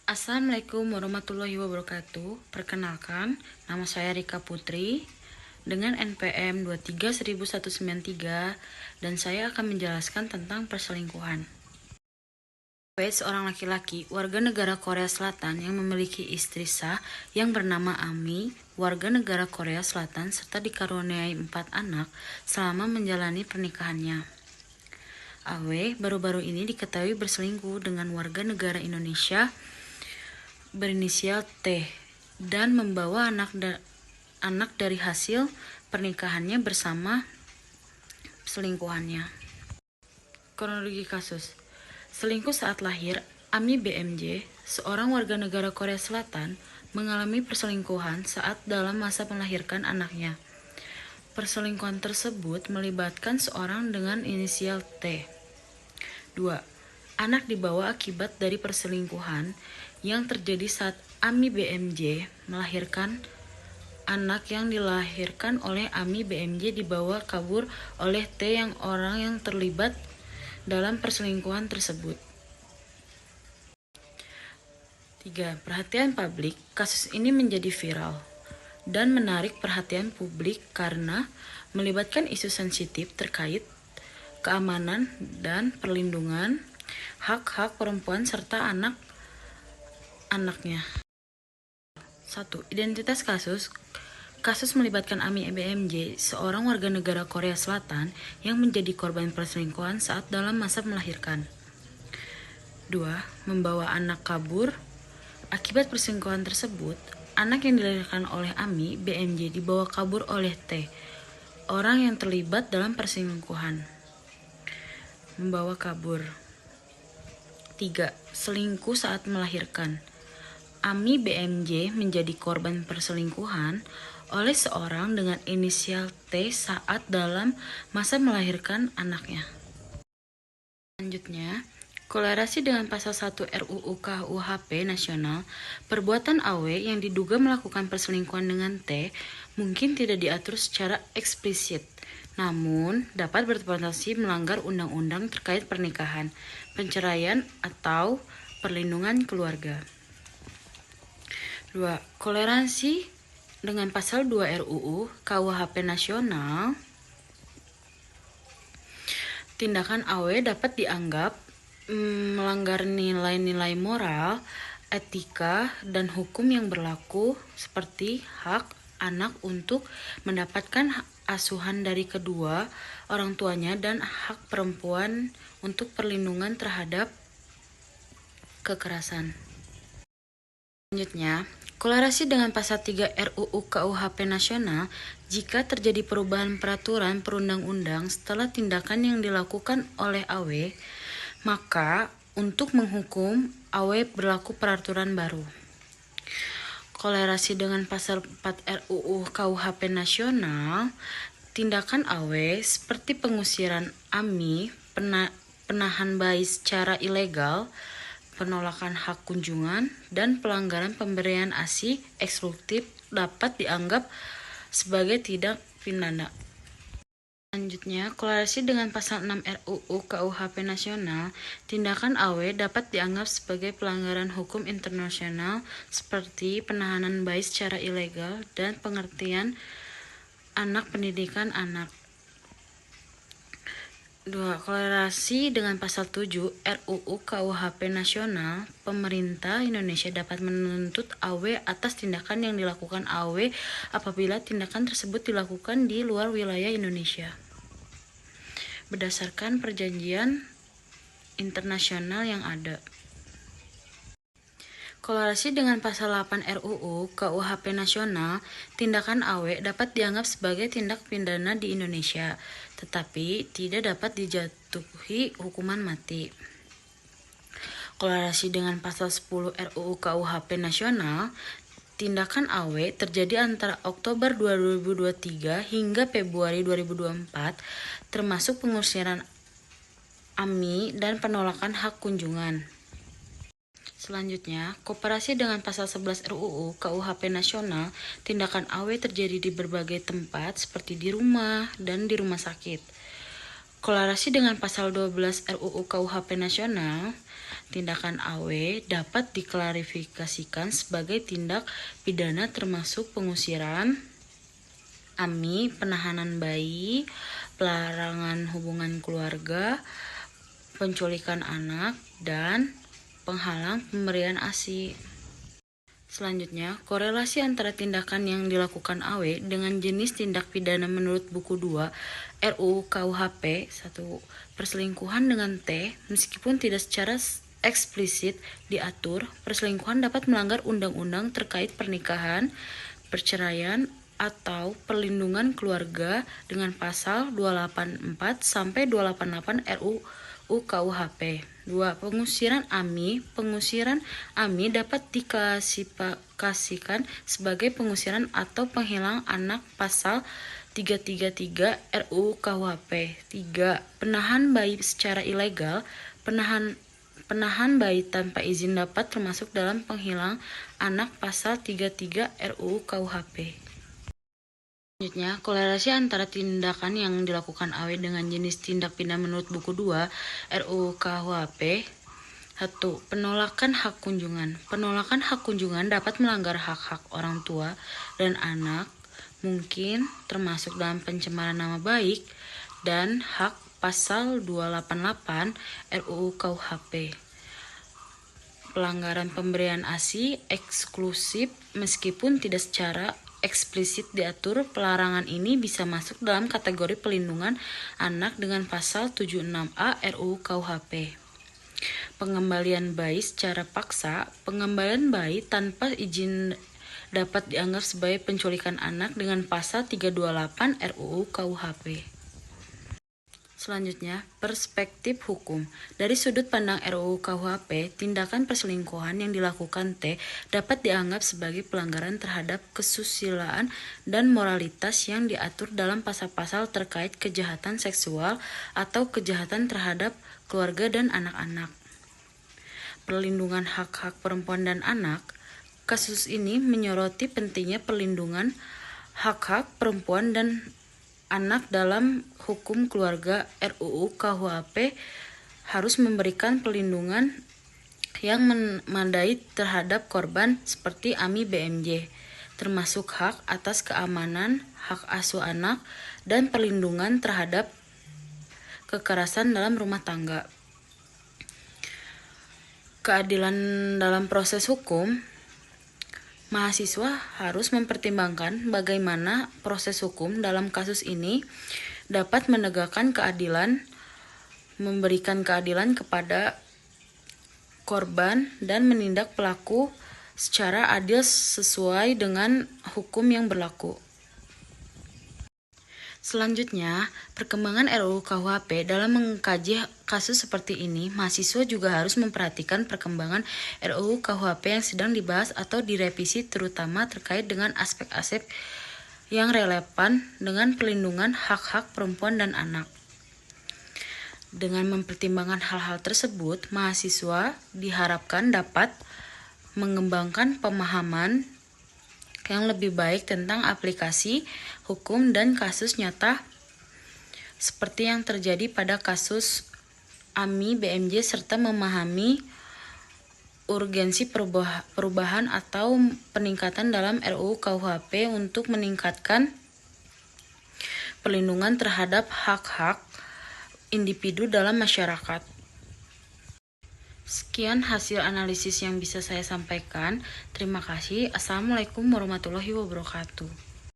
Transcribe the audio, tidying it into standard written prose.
Assalamualaikum warahmatullahi wabarakatuh. Perkenalkan, nama saya Rika Putri dengan NPM 23.193 dan saya akan menjelaskan tentang perselingkuhan. Seorang laki-laki warga negara Korea Selatan yang memiliki istri sah yang bernama Ami, warga negara Korea Selatan serta dikaruniai 4 anak selama menjalani pernikahannya. Awe baru-baru ini diketahui berselingkuh dengan warga negara Indonesia berinisial T dan membawa anak dari hasil pernikahannya bersama selingkuhannya. Kronologi kasus. Selingkuh saat lahir, Ami BMJ, seorang warga negara Korea Selatan, mengalami perselingkuhan saat dalam masa melahirkan anaknya. Perselingkuhan tersebut melibatkan seorang dengan inisial T. 2. Anak dibawa akibat dari perselingkuhan yang terjadi saat Ami BMJ melahirkan. Anak yang dilahirkan oleh Ami BMJ dibawa kabur oleh T yang orang yang terlibat dalam perselingkuhan tersebut. 3. Perhatian publik. Kasus ini menjadi viral dan menarik perhatian publik karena melibatkan isu sensitif terkait keamanan dan perlindungan hak-hak perempuan serta anak-anaknya. 1. Identitas kasus. Kasus melibatkan Ami BMJ, seorang warga negara Korea Selatan yang menjadi korban perselingkuhan saat dalam masa melahirkan. 2. Membawa anak kabur. Akibat perselingkuhan tersebut, anak yang dilahirkan oleh Ami BMJ dibawa kabur oleh T, orang yang terlibat dalam perselingkuhan. Membawa kabur. 3. Selingkuh saat melahirkan. Ami BMJ menjadi korban perselingkuhan oleh seorang dengan inisial T saat dalam masa melahirkan anaknya. Selanjutnya, kolerasi dengan pasal 1 RUU KUHP nasional, perbuatan AW yang diduga melakukan perselingkuhan dengan T mungkin tidak diatur secara eksplisit, namun dapat berpotensi melanggar undang-undang terkait pernikahan, perceraian, atau perlindungan keluarga. 2. Kolerasi dengan pasal 2 RUU KUHP nasional, tindakan AW dapat dianggap melanggar nilai-nilai moral, etika, dan hukum yang berlaku seperti hak anak untuk mendapatkan asuhan dari kedua orang tuanya dan hak perempuan untuk perlindungan terhadap kekerasan. Selanjutnya, kolerasi dengan pasal 3 RUU KUHP nasional jika terjadi perubahan peraturan perundang-undang setelah tindakan yang dilakukan oleh AW, maka untuk menghukum AW berlaku peraturan baru. Kolerasi dengan pasal 4 RUU KUHP nasional, tindakan AW seperti pengusiran Ami, penahan bayi secara ilegal, penolakan hak kunjungan, dan pelanggaran pemberian ASI eksklusif dapat dianggap sebagai tindak pidana. Selanjutnya, kolerasi dengan pasal 6 RUU KUHP nasional, tindakan AW dapat dianggap sebagai pelanggaran hukum internasional seperti penahanan bayi secara ilegal dan pengertian anak pendidikan anak. 2. Kolerasi dengan pasal 7 RUU KUHP nasional, pemerintah Indonesia dapat menuntut AW atas tindakan yang dilakukan AW apabila tindakan tersebut dilakukan di luar wilayah Indonesia berdasarkan perjanjian internasional yang ada. Kolerasi dengan pasal 8 RUU KUHP nasional, tindakan AW dapat dianggap sebagai tindak pidana di Indonesia, tetapi tidak dapat dijatuhi hukuman mati. Kolerasi dengan pasal 10 RUU KUHP nasional, tindakan AW terjadi antara Oktober 2023 hingga Februari 2024, termasuk pengusiran Ami dan penolakan hak kunjungan. Selanjutnya, koperasi dengan pasal 11 RUU KUHP nasional, tindakan AW terjadi di berbagai tempat seperti di rumah dan di rumah sakit. Kolerasi dengan pasal 12 RUU KUHP Nasional, tindakan AW dapat diklarifikasikan sebagai tindak pidana termasuk pengusiran, AMI, penahanan bayi, pelarangan hubungan keluarga, penculikan anak, dan penghalang pemberian ASI. Selanjutnya, korelasi antara tindakan yang dilakukan AW dengan jenis tindak pidana menurut buku 2 RUU KUHP 1. Perselingkuhan dengan T, meskipun tidak secara eksplisit diatur, perselingkuhan dapat melanggar undang-undang terkait pernikahan, perceraian, atau perlindungan keluarga dengan pasal 284 sampai 288 RUU KUHP. 2. Pengusiran AMI. Pengusiran AMI dapat diklasifikasikan sebagai pengusiran atau penghilangan anak pasal 333 RUU KUHP. 3. Penahan bayi secara ilegal. Penahan bayi tanpa izin dapat termasuk dalam penghilang anak pasal 33 RUU KUHP. Selanjutnya, kolerasi antara tindakan yang dilakukan AW dengan jenis tindak pidana menurut buku 2 RUU KUHP. 1. Penolakan hak kunjungan. Penolakan hak kunjungan dapat melanggar hak-hak orang tua dan anak, mungkin termasuk dalam pencemaran nama baik dan hak pasal 288 RUU KUHP. Pelanggaran pemberian ASI eksklusif meskipun tidak secara eksplisit diatur, pelarangan ini bisa masuk dalam kategori pelindungan anak dengan pasal 76A RUU KUHP. Pengembalian bayi secara paksa. Pengembalian bayi tanpa izin dapat dianggap sebagai penculikan anak dengan pasal 328 RUU KUHP. Selanjutnya, perspektif hukum. Dari sudut pandang RUU KUHP, tindakan perselingkuhan yang dilakukan T dapat dianggap sebagai pelanggaran terhadap kesusilaan dan moralitas yang diatur dalam pasal-pasal terkait kejahatan seksual atau kejahatan terhadap keluarga dan anak-anak. Perlindungan hak-hak perempuan dan anak. Kasus ini menyoroti pentingnya perlindungan hak-hak perempuan dan anak dalam hukum keluarga. RUU KUHP harus memberikan perlindungan yang memadai terhadap korban seperti AMI BMJ, termasuk hak atas keamanan, hak asuh anak, dan perlindungan terhadap kekerasan dalam rumah tangga. Keadilan dalam proses hukum. Mahasiswa harus mempertimbangkan bagaimana proses hukum dalam kasus ini dapat menegakkan keadilan, memberikan keadilan kepada korban, dan menindak pelaku secara adil sesuai dengan hukum yang berlaku. Selanjutnya, perkembangan RUU KUHP. Dalam mengkaji kasus seperti ini, mahasiswa juga harus memperhatikan perkembangan RUU KUHP yang sedang dibahas atau direvisi, terutama terkait dengan aspek-aspek yang relevan dengan pelindungan hak-hak perempuan dan anak. Dengan mempertimbangkan hal-hal tersebut, mahasiswa diharapkan dapat mengembangkan pemahaman yang lebih baik tentang aplikasi hukum dan kasus nyata seperti yang terjadi pada kasus AMI BMJ, serta memahami urgensi perubahan atau peningkatan dalam RUU KUHP untuk meningkatkan perlindungan terhadap hak-hak individu dalam masyarakat. Sekian hasil analisis yang bisa saya sampaikan. Terima kasih. Assalamualaikum warahmatullahi wabarakatuh.